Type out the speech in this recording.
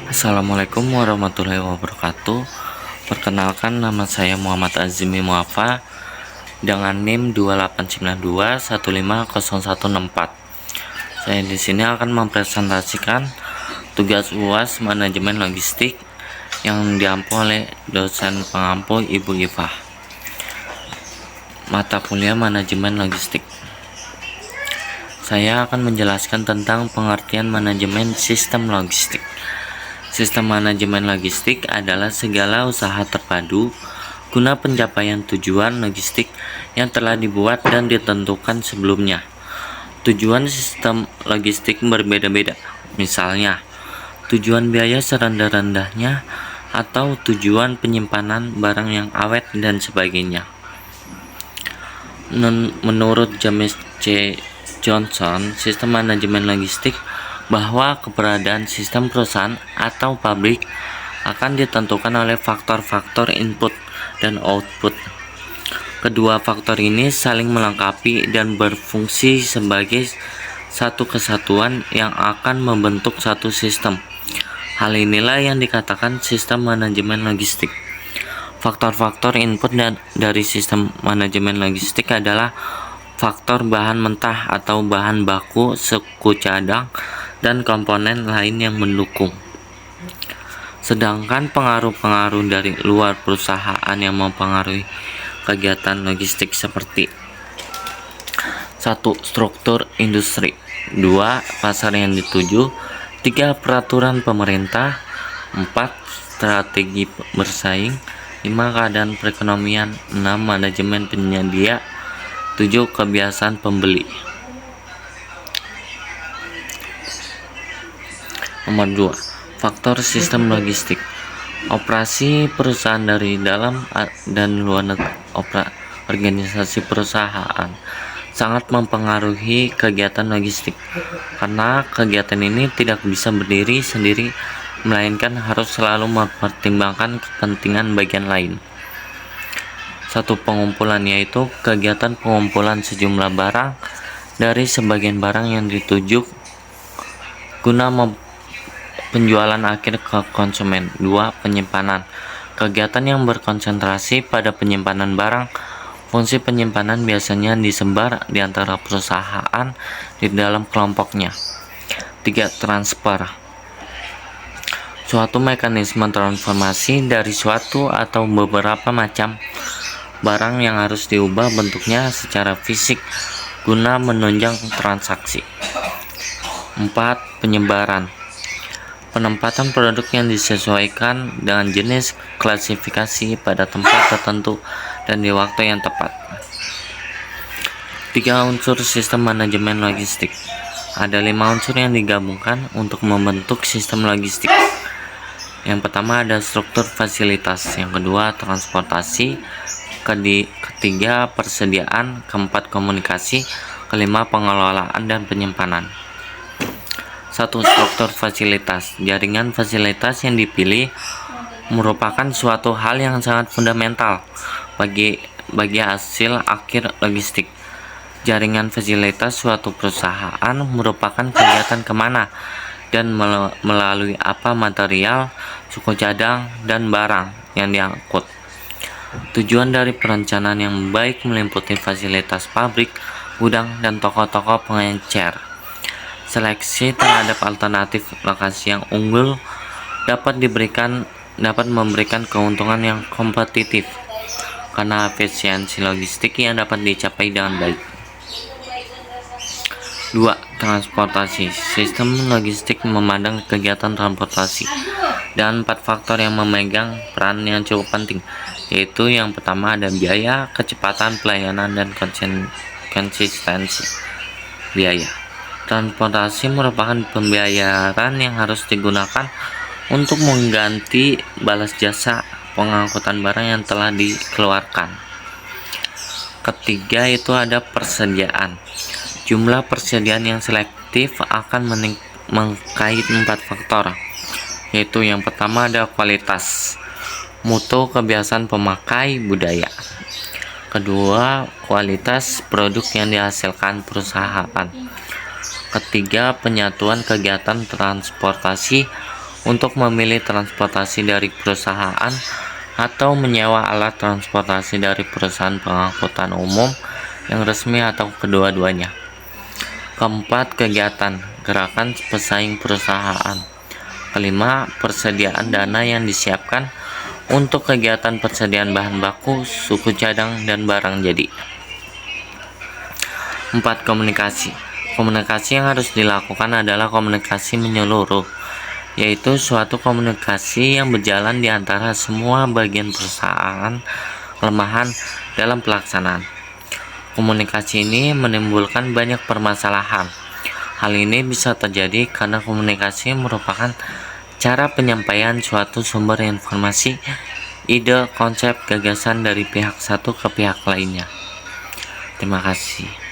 Assalamualaikum warahmatullahi wabarakatuh. Perkenalkan, nama saya Muhammad Azmi Muafa dengan NIM 2892150164. Saya di sini akan mempresentasikan tugas UAS manajemen logistik yang diampu oleh dosen pengampu Ibu Ifah. Mata kuliah manajemen logistik. Saya akan menjelaskan tentang pengertian manajemen sistem logistik. Sistem manajemen logistik adalah segala usaha terpadu guna pencapaian tujuan logistik yang telah dibuat dan ditentukan sebelumnya. Tujuan sistem logistik berbeda-beda, misalnya tujuan biaya serendah-rendahnya atau tujuan penyimpanan barang yang awet dan sebagainya. Menurut James C. Johnson, sistem manajemen logistik bahwa keberadaan sistem perusahaan atau pabrik akan ditentukan oleh faktor-faktor input dan output. Kedua faktor ini saling melengkapi dan berfungsi sebagai satu kesatuan yang akan membentuk satu sistem. Hal inilah yang dikatakan sistem manajemen logistik. Faktor-faktor input dari sistem manajemen logistik adalah faktor bahan mentah atau bahan baku, suku cadang, dan komponen lain yang mendukung. Sedangkan pengaruh-pengaruh dari luar perusahaan yang mempengaruhi kegiatan logistik seperti 1. Struktur industri, 2. Pasar yang dituju, 3. Peraturan pemerintah, 4. Strategi bersaing, 5. Keadaan perekonomian, 6. Manajemen penyedia, 7. Kebiasaan pembeli. Nomor 2. Faktor sistem logistik. Operasi perusahaan dari dalam dan luar organisasi perusahaan sangat mempengaruhi kegiatan logistik, karena kegiatan ini tidak bisa berdiri sendiri, melainkan harus selalu mempertimbangkan kepentingan bagian lain. Satu pengumpulan, yaitu kegiatan pengumpulan sejumlah barang dari sebagian barang yang dituju guna penjualan akhir ke konsumen. 2. Penyimpanan. Kegiatan yang berkonsentrasi pada penyimpanan barang. Fungsi penyimpanan biasanya disebar di antara perusahaan di dalam kelompoknya. 3. Transfer. Suatu mekanisme transformasi dari suatu atau beberapa macam barang yang harus diubah bentuknya secara fisik guna menunjang transaksi. 4. Penyebaran. Penempatan produk yang disesuaikan dengan jenis klasifikasi pada tempat tertentu dan di waktu yang tepat. 3. Unsur sistem manajemen logistik. Ada 5 unsur yang digabungkan untuk membentuk sistem logistik. Yang pertama ada struktur fasilitas, yang kedua transportasi, ketiga persediaan, keempat komunikasi, kelima pengelolaan dan penyimpanan. 1. Struktur fasilitas. Jaringan fasilitas yang dipilih merupakan suatu hal yang sangat fundamental bagi hasil akhir logistik. Jaringan fasilitas suatu perusahaan merupakan kegiatan kemana dan melalui apa material, suku cadang, dan barang yang diangkut. Tujuan dari perencanaan yang baik meliputi fasilitas pabrik, gudang, dan toko-toko pengecer. Seleksi terhadap alternatif lokasi yang unggul dapat memberikan keuntungan yang kompetitif karena efisiensi logistik yang dapat dicapai dengan baik. 2. Transportasi. Sistem logistik memandang kegiatan transportasi dan 4 faktor yang memegang peran yang cukup penting, yaitu yang pertama ada biaya, kecepatan, pelayanan, dan konsistensi biaya. Transportasi merupakan pembayaran yang harus digunakan untuk mengganti balas jasa pengangkutan barang yang telah dikeluarkan. Ketiga itu ada persediaan. Jumlah persediaan yang selektif akan mengkait 4 faktor, yaitu yang pertama ada kualitas, mutu, kebiasaan pemakai, budaya. Kedua, kualitas produk yang dihasilkan perusahaan. Ketiga, penyatuan kegiatan transportasi untuk memilih transportasi dari perusahaan atau menyewa alat transportasi dari perusahaan pengangkutan umum yang resmi atau kedua-duanya. Keempat, kegiatan gerakan pesaing perusahaan. Kelima, persediaan dana yang disiapkan untuk kegiatan persediaan bahan baku, suku cadang, dan barang jadi. 4. Komunikasi. Komunikasi yang harus dilakukan adalah komunikasi menyeluruh, yaitu suatu komunikasi yang berjalan di antara semua bagian perusahaan, kelemahan dalam pelaksanaan. Komunikasi ini menimbulkan banyak permasalahan. Hal ini bisa terjadi karena komunikasi merupakan cara penyampaian suatu sumber informasi, ide, konsep, gagasan dari pihak satu ke pihak lainnya. Terima kasih.